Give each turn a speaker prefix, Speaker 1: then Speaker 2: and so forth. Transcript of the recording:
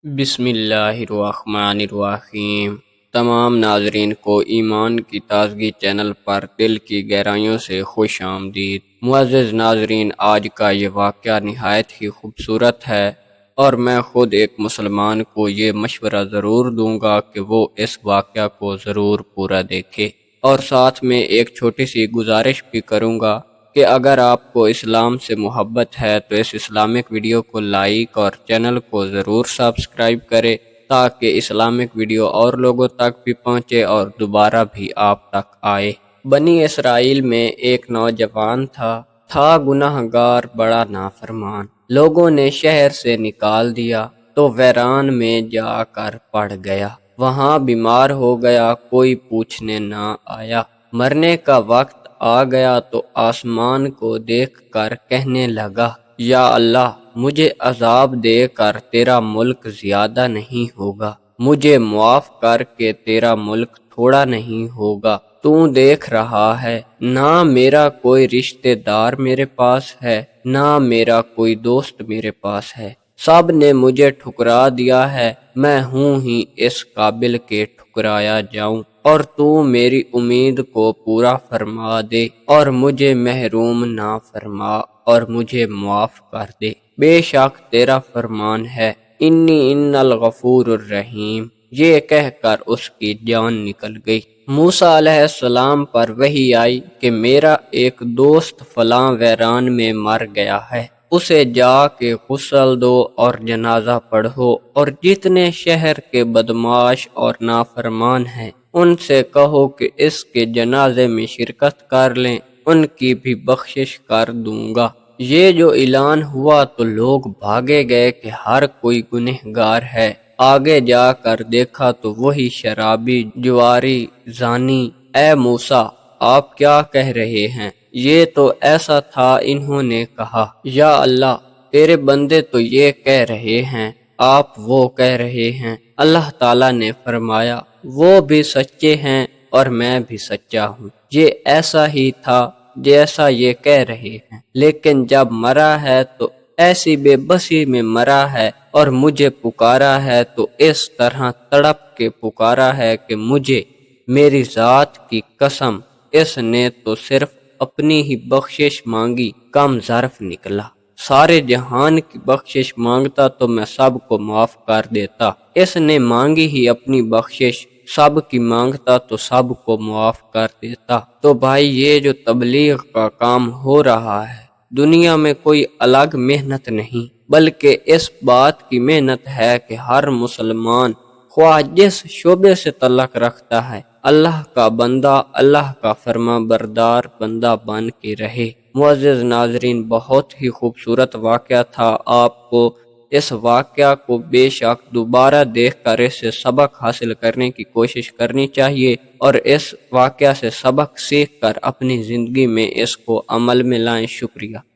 Speaker 1: بسم اللہ الرحمن الرحیم۔ تمام ناظرین کو ایمان کی تازگی چینل پر دل کی گہرائیوں سے خوش آمدید۔ معزز ناظرین، آج کا یہ واقعہ نہایت ہی خوبصورت ہے اور میں خود ایک مسلمان کو یہ مشورہ ضرور دوں گا کہ وہ اس واقعہ کو ضرور پورا دیکھے، اور ساتھ میں ایک چھوٹی سی گزارش بھی کروں گا کہ اگر آپ کو اسلام سے محبت ہے تو اس اسلامک ویڈیو کو لائک اور چینل کو ضرور سبسکرائب کرے تاکہ اسلامک ویڈیو اور لوگوں تک بھی پہنچے اور دوبارہ بھی آپ تک آئے۔ بنی اسرائیل میں ایک نوجوان تھا گناہ گار بڑا نافرمان۔ لوگوں نے شہر سے نکال دیا تو ویران میں جا کر پڑ گیا، وہاں بیمار ہو گیا، کوئی پوچھنے نہ آیا۔ مرنے کا وقت آ گیا تو آسمان کو دیکھ کر کہنے لگا، یا اللہ، مجھے عذاب دے کر تیرا ملک زیادہ نہیں ہوگا، مجھے معاف کر کے تیرا ملک تھوڑا نہیں ہوگا۔ تو دیکھ رہا ہے، نہ میرا کوئی رشتہ دار میرے پاس ہے، نہ میرا کوئی دوست میرے پاس ہے، سب نے مجھے ٹھکرا دیا ہے، میں ہوں ہی اس قابل کہ ٹھکرایا جاؤں، اور تو میری امید کو پورا فرما دے اور مجھے محروم نہ فرما اور مجھے معاف کر دے۔ بے شک تیرا فرمان ہے، ان الغفور الرحیم۔ یہ کہہ کر اس کی جان نکل گئی۔ موسیٰ علیہ السلام پر وحی آئی کہ میرا ایک دوست فلاں ویران میں مر گیا ہے، اسے جا کے غسل دو اور جنازہ پڑھو، اور جتنے شہر کے بدمعاش اور نافرمان ہیں ان سے کہو کہ اس کے جنازے میں شرکت کر لیں، ان کی بھی بخشش کر دوں گا۔ یہ جو اعلان ہوا تو لوگ بھاگے گئے کہ ہر کوئی گنہگار ہے۔ آگے جا کر دیکھا تو وہی شرابی، جواری، زانی۔ اے موسیٰ، آپ کیا کہہ رہے ہیں؟ یہ تو ایسا تھا۔ انہوں نے کہا، یا اللہ، تیرے بندے تو یہ کہہ رہے ہیں، آپ وہ کہہ رہے ہیں۔ اللہ تعالیٰ نے فرمایا، وہ بھی سچے ہیں اور میں بھی سچا ہوں۔ یہ ایسا ہی تھا جیسا یہ کہہ رہے ہیں، لیکن جب مرا ہے تو ایسی بے بسی میں مرا ہے اور مجھے پکارا ہے تو اس طرح تڑپ کے پکارا ہے کہ مجھے میری ذات کی قسم اس نے تو صرف اپنی ہی بخشش مانگی، کم ظرف نکلا۔ سارے جہان کی بخشش مانگتا تو میں سب کو معاف کر دیتا، اس نے مانگی ہی اپنی بخشش، سب کی مانگتا تو سب کو معاف کر دیتا۔ تو بھائی، یہ جو تبلیغ کا کام ہو رہا ہے، دنیا میں کوئی الگ محنت نہیں، بلکہ اس بات کی محنت ہے کہ ہر مسلمان خواہ جس شعبے سے تعلق رکھتا ہے، اللہ کا بندہ، اللہ کا فرما بردار بندہ بن کے رہے۔ معزز ناظرین، بہت ہی خوبصورت واقعہ تھا۔ آپ کو اس واقعہ کو بے شک دوبارہ دیکھ کر اس سے سبق حاصل کرنے کی کوشش کرنی چاہیے اور اس واقعہ سے سبق سیکھ کر اپنی زندگی میں اس کو عمل میں لائیں۔ شکریہ۔